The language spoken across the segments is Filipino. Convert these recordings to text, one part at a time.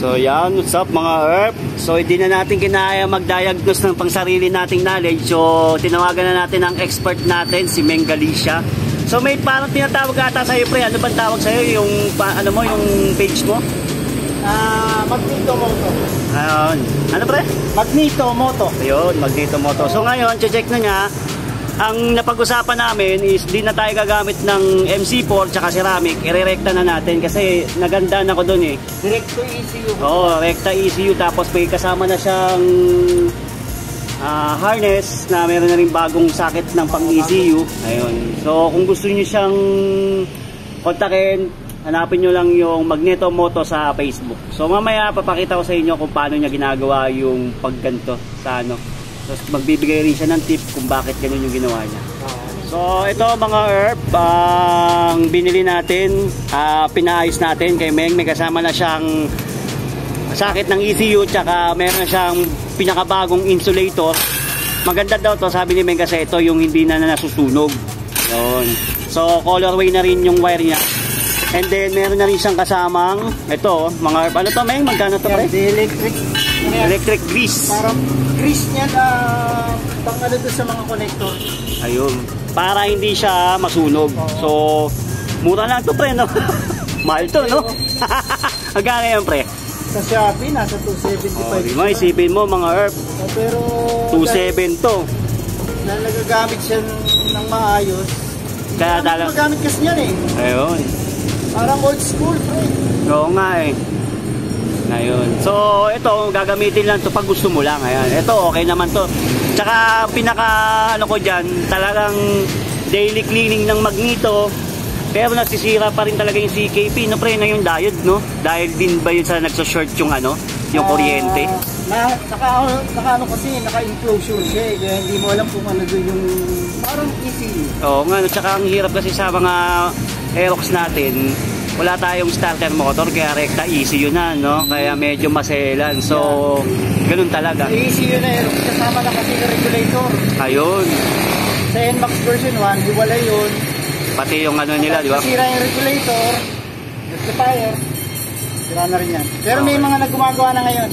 So yan, what's up mga herb? So hindi na natin kinaya mag-diagnose ng pangsarili nating knowledge. So tinawagan na natin ang expert natin, si Meng Galicia. So may parang tinatawag ata sa'yo pre, ano bang tawag sa'yo? Yung, ano mo, yung page mo? Magneto Moto. Ayun. Ano pre? Magneto Moto. Ayun, Magneto Moto. So ngayon, check na niya. Ang napag-usapan namin is di na tayo gagamit ng MC4 tsaka ceramic. Irerekta na natin kasi naganda na ko dun eh. Direct to ECU. Oo, rekta ECU. Tapos may kasama na siyang harness na meron na rin bagong socket ng pang ECU. Ayun. So kung gusto niyo siyang kontakin, hanapin nyo lang yung Magneto Moto sa Facebook. So mamaya papakita ko sa inyo kung paano niya ginagawa yung pagganto sa ano. So magbibigay rin siya ng tip kung bakit ganun yung ginawa niya. So ito mga herb, ang binili natin, pinaayos natin kay Meng. May kasama na siyang socket ng ECU tsaka meron na siyang pinakabagong insulator. Maganda daw to, sabi ni Meng, kasi ito yung hindi na nasusunog. Yun. So colorway na rin yung wire niya. And then meron na rin siyang kasamang ito mga herb. Ano to Meng? Magkano to pre? Electric grease. Parang grease niya na pang ano doon sa mga connector. Ayun. Para hindi siya masunog. So mura lang to pre, no? Mahal to, no? Magkano yan pre? Sa Shopee nasa 275. Di mo isipin mo mga herb. Pero 2.7 to. Na nagagamit siya ng maayos. Kaya talaga magamit kasi niyan eh. Ayun. Parang old school pre. Oo nga eh. Ngayon. So ito gagamitin lang to pag gusto mo lang. Ayan. Ito okay naman to. Tsaka pinaka ano ko diyan, talagang daily cleaning ng Magneto. Pero nasisira pa rin talaga yung CKP, no pre, na yung diode, no? Dahil din ba yun sa nagso-short yung ano, yung kuryente? Naka ano kasi, naka-enclosure siya eh. Kaya hindi mo alam kung ano doon yung parang easy. Oo nga, no? Tsaka ang hirap kasi sa mga Aerox natin, wala tayong starter motor, kaya rekta ECU na, no? Kaya medyo maselan. So, ganun talaga. ECU na Aerox, kasama na kasi yung regulator. Ayun. Sa NMAX version 1, hiwala yun. Pati yung ano nila, di ba? Sira yung regulator, rectifier, sira na rin yan. Pero may mga nagumagawa na ngayon.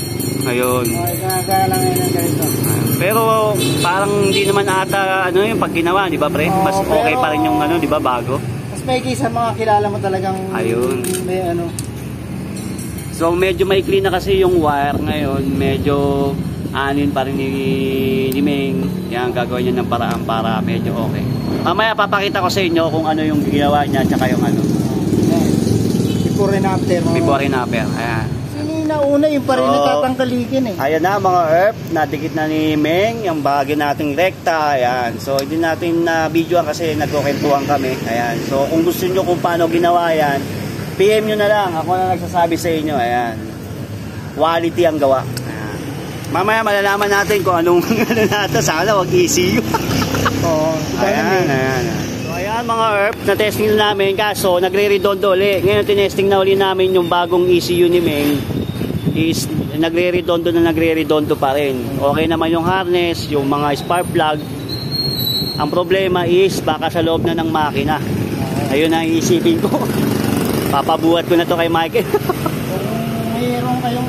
Ayun. Nagagawa na ngayon ng ganito. Pero parang hindi naman ata ano yung pag ginawa, di ba pre? Mas okay pa rin yung ano, di ba, bago? Mas may sa mga kilala mo talagang ayun. May ano. So medyo maikli na kasi yung wire ngayon, medyo anin pa rin ni Meng. Yan, gagawin niya ng paraan para medyo okay. Mamaya papakita ko sa inyo kung ano yung ginawa niya tsaka yung ano. Before and after. Before and after. Ayan. Sino yung nauna yung pa rin natatangkalikin eh. Ayan na mga herb, nadikit na ni Meng yung bahagi nating rekta. Ayan. So hindi natin na videoan kasi nagkukentuhan kami. Ayan. So kung gusto niyo kung paano ginawa yan, PM nyo na lang. Ako na nagsasabi sa inyo. Ayan. Quality ang gawa. Ayan. Mamaya malalaman natin kung anong ano natin. Sana wag ECU. Oo. Ayan. So ayan mga herb, na-testing na namin. Kaso nagre-redondo ulit. Ngayon tinesting na uli namin yung bagong ECU ni Meng. Is nagre-redondo pa rin. Okay naman yung harness, yung mga spark plug. Ang problema is baka sa loob na ng makina. Ayun ang iisipin ko. Papabuhat ko na to kay Michael. Kung mayroon kayong